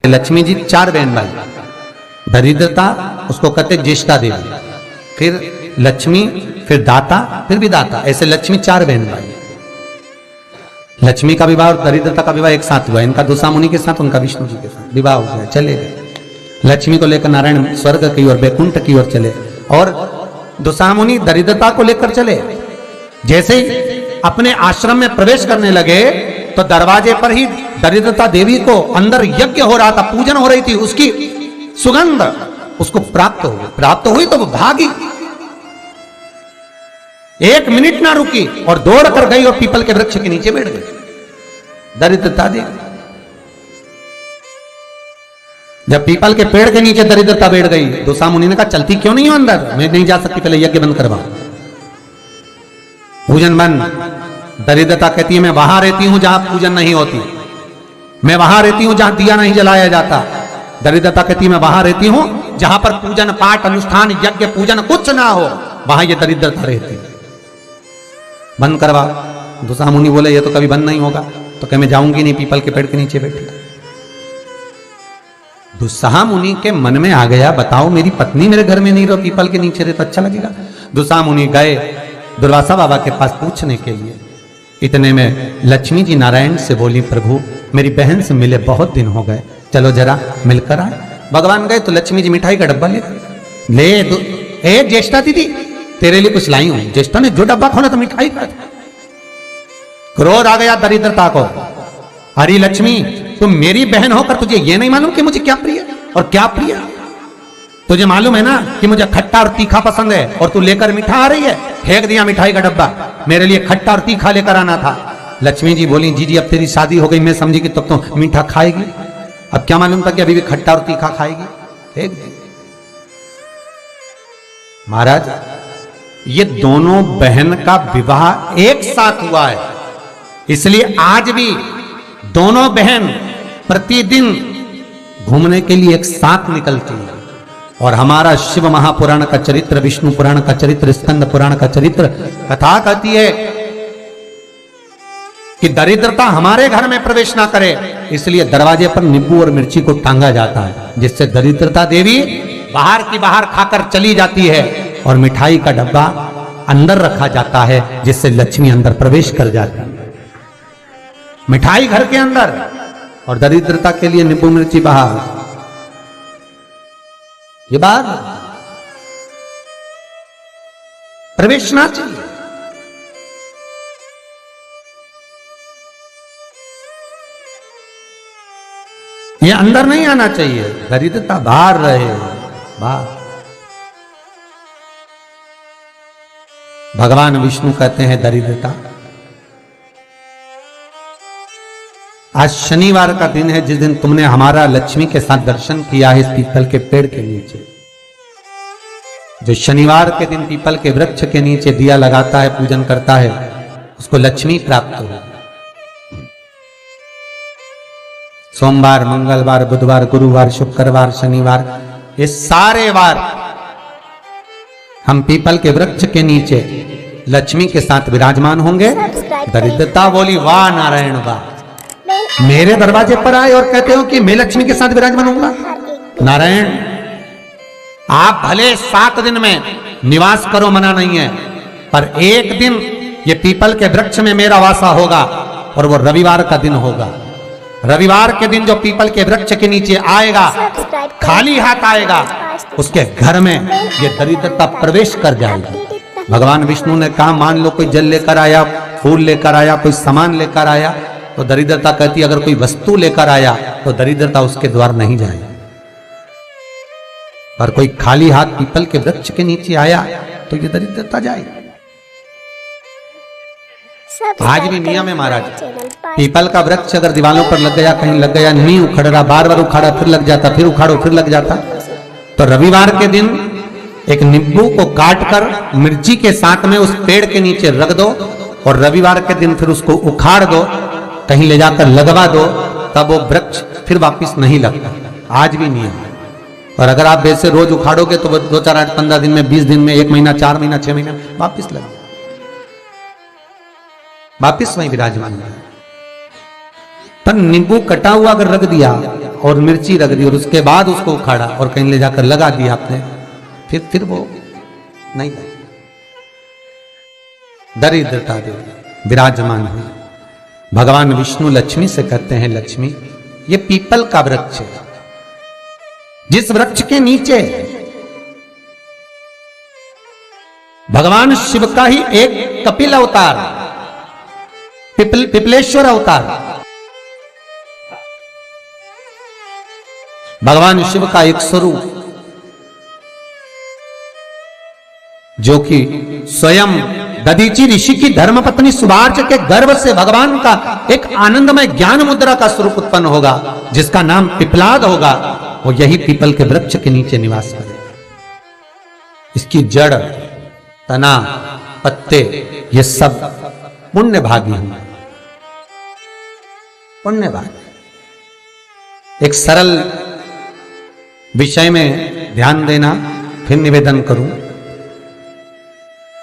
लक्ष्मी जी 4 बहन भाई, दरिद्रता उसको कहते ज्येष्ठा देवी, फिर लक्ष्मी, फिर दाता, फिर विदाता, ऐसे लक्ष्मी 4 बहन भाई। लक्ष्मी का विवाह और दरिद्रता का विवाह एक साथ हुआ, इनका दुसा मुनि के साथ, उनका विष्णु जी के साथ विवाह हो गया, चले गए। लक्ष्मी को लेकर नारायण स्वर्ग की ओर बैकुंठ की ओर चले और दुसा मुनि दरिद्रता को लेकर चले। जैसे ही अपने आश्रम में प्रवेश करने लगे तो दरवाजे पर ही दरिद्रता देवी को अंदर यज्ञ हो रहा था, पूजन हो रही थी, उसकी सुगंध उसको प्राप्त हो गई। प्राप्त हुई तो वो भागी, 1 मिनट ना रुकी और दौड़ कर गई और पीपल के वृक्ष के नीचे बैठ गई दरिद्रता देवी। जब पीपल के पेड़ के नीचे दरिद्रता बैठ गई, दुसा मुनि ने कहा चलती क्यों नहीं हो अंदर? मैं नहीं जा सकती, पहले यज्ञ बंद करवा, पूजन बंद। दरिद्रता कहती है मैं वहां रहती हूं जहां पूजन नहीं होती, मैं वहां रहती हूं जहां दिया नहीं जलाया जाता। दरिद्रता कहती है मैं वहां रहती हूं जहां पर पूजन पाठ अनुष्ठान यज्ञ पूजन कुछ ना हो, वहां ये दरिद्रता रहती। बंद करवा। दुसा मुनि बोले ये तो कभी बंद नहीं होगा, तो कह मैं जाऊंगी नहीं, पीपल के पेड़ के नीचे बैठी। दुसा मुनि के मन में आ गया बताओ मेरी पत्नी मेरे घर में नहीं रहो, पीपल के नीचे रहे तो अच्छा लगेगा। दुसा मुनि गए दुर्वासा बाबा के पास पूछने के लिए। इतने में लक्ष्मी जी नारायण से बोली प्रभु मेरी बहन से मिले बहुत दिन हो गए, चलो जरा मिलकर आए। भगवान गए तो लक्ष्मी जी मिठाई का डब्बा ले ए ज्येष्ठा दीदी तेरे लिए कुछ लाई हूं। ज्येष्ठा ने जो डब्बा खोला तो मिठाई का। क्रोध आ गया दरिद्रता को, हरी लक्ष्मी तुम मेरी बहन होकर तुझे ये नहीं मालूम कि मुझे क्या प्रिय और क्या प्रिय? तुझे मालूम है ना कि मुझे खट्टा और तीखा पसंद है और तू लेकर मीठा आ रही है। फेंक दिया मिठाई का डब्बा, मेरे लिए खट्टा और तीखा लेकर आना था। लक्ष्मी जी बोली जी अब तेरी शादी हो गई, मैं समझी कि तब तो मीठा खाएगी, अब क्या मालूम था कि अभी भी खट्टा और तीखा खाएगी। फेंक दी। महाराज ये दोनों बहन का विवाह एक साथ हुआ है, इसलिए आज भी दोनों बहन प्रतिदिन घूमने के लिए एक साथ निकलती है। और हमारा शिव महापुराण का चरित्र, विष्णु पुराण का चरित्र, स्कंद पुराण का चरित्र कथा कहती है कि दरिद्रता हमारे घर में प्रवेश ना करे, इसलिए दरवाजे पर नींबू और मिर्ची को टांगा जाता है, जिससे दरिद्रता देवी बाहर की बाहर खाकर चली जाती है और मिठाई का डब्बा अंदर रखा जाता है, जिससे लक्ष्मी अंदर प्रवेश कर जाती है। मिठाई घर के अंदर और दरिद्रता के लिए नींबू मिर्ची बाहर। ये बात प्रवेश ना चाहिए। ये अंदर नहीं आना चाहिए, दरिद्रता बाहर रहे, बाहर। भगवान विष्णु कहते हैं दरिद्रता। आज शनिवार का दिन है जिस दिन तुमने हमारा लक्ष्मी के साथ दर्शन किया है इस पीपल के पेड़ के नीचे। जो शनिवार के दिन पीपल के वृक्ष के नीचे दिया लगाता है, पूजन करता है, उसको लक्ष्मी प्राप्त हो। सोमवार, मंगलवार, बुधवार, गुरुवार, शुक्रवार, शनिवार, ये सारे वार हम पीपल के वृक्ष के नीचे लक्ष्मी के साथ विराजमान होंगे। दरिद्रता बोली वाह नारायण वाह, मेरे दरवाजे पर आए और कहते हो कि मैं लक्ष्मी के साथ विराजमान होऊंगा। नारायण आप भले 7 दिन में निवास करो, मना नहीं है, पर एक दिन ये पीपल के वृक्ष में मेरा वासा होगा और वो रविवार का दिन होगा। रविवार के दिन जो पीपल के वृक्ष के नीचे आएगा, खाली हाथ आएगा, उसके घर में ये दरिद्रता प्रवेश कर जाएगी। भगवान विष्णु ने कहा मान लो कोई जल लेकर आया, फूल लेकर आया, कोई सामान लेकर आया, तो दरिद्रता कहती अगर कोई वस्तु लेकर आया तो दरिद्रता उसके द्वार नहीं जाए। पर कोई खाली हाथ पीपल के वृक्ष के नीचे आया तो ये दरिद्रता जाए। आज भी नियम है महाराज, पीपल का वृक्ष अगर दीवालों पर लग गया, कहीं लग गया, नहीं उखड़ रहा, बार बार उखाड़ा फिर लग जाता, फिर उखाड़ो फिर लग जाता, तो रविवार के दिन एक नींबू को काटकर मिर्ची के साथ में उस पेड़ के नीचे रख दो और रविवार के दिन फिर उसको उखाड़ दो, कहीं ले जाकर लगवा दो, तब वो वृक्ष फिर वापस नहीं लगता। आज भी नियम है। और अगर आप वैसे रोज उखाड़ोगे तो 2, 4, 8, 15 दिन में, 20 दिन में, 1 महीना, 4 महीना, 6 महीना वापस लग, वापस वहीं विराजमान है। पर नींबू कटा हुआ अगर रख दिया और मिर्ची रख दी और उसके बाद उसको उखाड़ा और कहीं ले जाकर लगा दिया आपने, फिर वो नहीं, दरिद्रता दे विराजमान हुई। भगवान विष्णु लक्ष्मी से कहते हैं, लक्ष्मी ये पीपल का वृक्ष है, जिस वृक्ष के नीचे भगवान शिव का ही एक कपिल अवतार, पिपलेश्वर अवतार, भगवान शिव का एक स्वरूप जो कि स्वयं दधीची ऋषि की धर्मपत्नी सुभार्च के गर्भ से भगवान का एक आनंदमय ज्ञान मुद्रा का स्वरूप उत्पन्न होगा, जिसका नाम पिपलाद होगा, वो यही पीपल के वृक्ष के नीचे निवास करेगा। इसकी जड़, तना, पत्ते ये सब पुण्य भागी होंगे, पुण्य भागी। एक सरल विषय में ध्यान देना, फिर निवेदन करूं।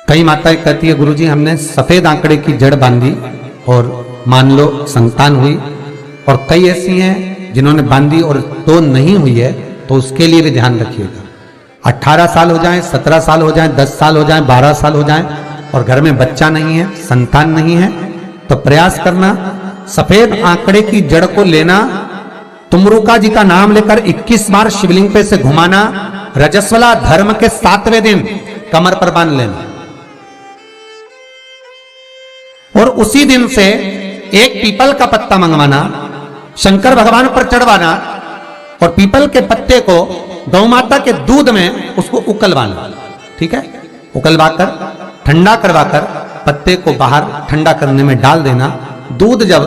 कई माताएं कहती है, गुरुजी हमने सफेद आंकड़े की जड़ बांधी और मान लो संतान हुई, और कई ऐसी हैं जिन्होंने बांधी और तो नहीं हुई है, तो उसके लिए भी ध्यान रखिएगा। 18 साल हो जाएं, 17 साल हो जाएं, 10 साल हो जाएं, 12 साल हो जाएं और घर में बच्चा नहीं है, संतान नहीं है, तो प्रयास करना सफेद आंकड़े की जड़ को लेना, तुमरुका जी का नाम लेकर 21 बार शिवलिंग पे से घुमाना, रजस्वला धर्म के 7वें दिन कमर पर बांध लेना, और उसी दिन से एक पीपल का पत्ता मंगवाना, शंकर भगवान पर चढ़वाना, और पीपल के पत्ते को गौ माता के दूध में उसको उकलवाना, ठीक है, उकलवाकर ठंडा करवाकर पत्ते को बाहर ठंडा करने में डाल देना। दूध जब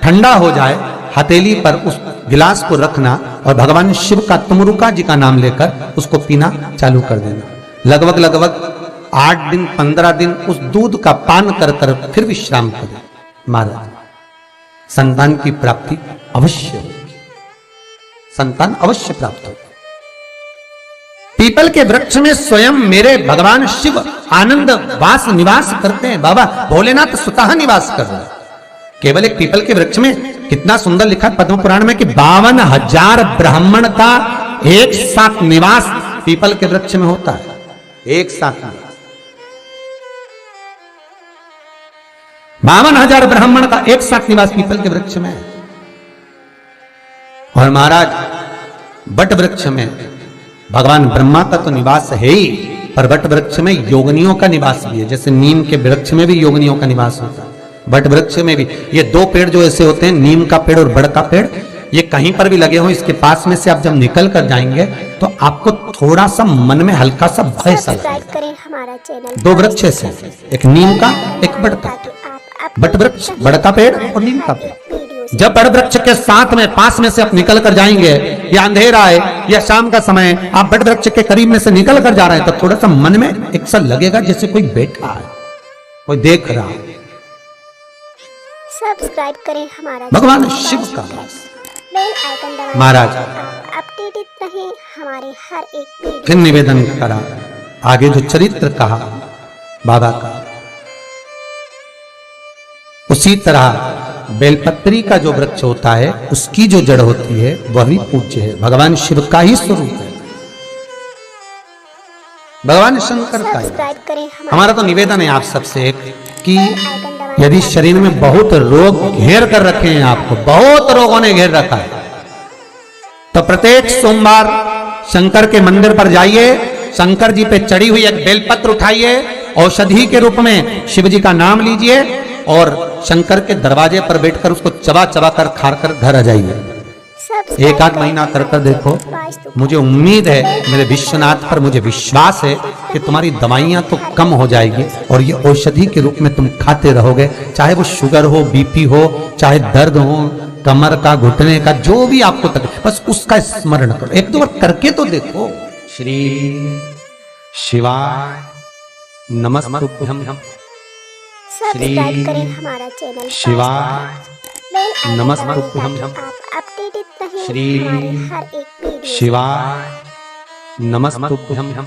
ठंडा हो जाए हथेली पर उस गिलास को रखना और भगवान शिव का तुमरुका जी का नाम लेकर उसको पीना चालू कर देना। लगभग 8 दिन 15 दिन उस दूध का पान कर कर फिर विश्राम करें। महाराज संतान की प्राप्ति अवश्य होगी, संतान अवश्य प्राप्त होगी। पीपल के वृक्ष में स्वयं मेरे भगवान शिव आनंद वास निवास करते हैं। बाबा भोलेनाथ स्वतः निवास कर रहे हैं। केवल एक पीपल के वृक्ष में कितना सुंदर लिखा पद्म पुराण में कि 52,000 ब्राह्मण का एक साथ निवास पीपल के वृक्ष में होता है, एक साथ निवास। 52,000 ब्राह्मण का एक साथ निवास पीपल के वृक्ष में है। और महाराज वट वृक्ष में भगवान ब्रह्मा का तो निवास है ही, पर वट वृक्ष में योगिनियों का निवास भी है। जैसे नीम के वृक्ष में भी योगिनियों का निवास होता है, वट वृक्ष में भी। ये 2 पेड़ जो ऐसे होते हैं, नीम का पेड़ और बड़ का पेड़, ये कहीं पर भी लगे हो, इसके पास में से आप जब निकल कर जाएंगे तो आपको थोड़ा सा मन में हल्का सा भय सा लगेगा। 2 वृक्ष से, एक नीम का एक बड़ का, बट वृक्ष बड़ का पेड़ और नीम का पेड़। जब बड़ वृक्ष के साथ में पास में से आप निकल कर जाएंगे, या अंधेरा है या शाम का समय, आप बड़ वृक्ष के करीब में से निकल कर जा रहे हैं, तो थोड़ा सा मन में एक सा लगेगा जैसे कोई बैठा है, कोई देख रहा है। सब्सक्राइब करें हमारा भगवान शिव का बेल आइकन दबाएं, महाराज अपडेटेड रहें हमारे हर एक वीडियो। फिर निवेदन करा, आगे जो चरित्र कहा बाबा का, उसी तरह बेलपत्री का जो वृक्ष होता है उसकी जो जड़ होती है वह भी पूज्य है, भगवान शिव का ही स्वरूप है, भगवान शंकर का ही। हमारा तो निवेदन है आप सबसे एक कि यदि शरीर में बहुत रोग घेर कर रखे हैं, आपको बहुत रोगों ने घेर रखा है, तो प्रत्येक सोमवार शंकर के मंदिर पर जाइए, शंकर जी पे चढ़ी हुई एक बेलपत्र उठाइए, औषधि के रूप में शिव जी का नाम लीजिए और शंकर के दरवाजे पर बैठकर उसको चबा चबा कर खा कर घर आ जाइए। 1 आध महीना कर कर देखो, मुझे उम्मीद है, मेरे विश्वनाथ पर मुझे विश्वास है कि तुम्हारी दवाइयां तो कम हो जाएगी और ये औषधि के रूप में तुम खाते रहोगे। चाहे वो शुगर हो, बीपी हो, चाहे दर्द हो, कमर का, घुटने का, जो भी आपको तकलीफ, बस उसका स्मरण करो, 1-2 बार करके तो देखो। श्री शिवाय नमस्तुभ्यं, सब्सक्राइब करें हमारा चैनल शिवाय नमस्तुभ्यं, अपडेटेड रहें श्री हमारे हर एक वीडियो। शिवाय नमस्तुभ्यं।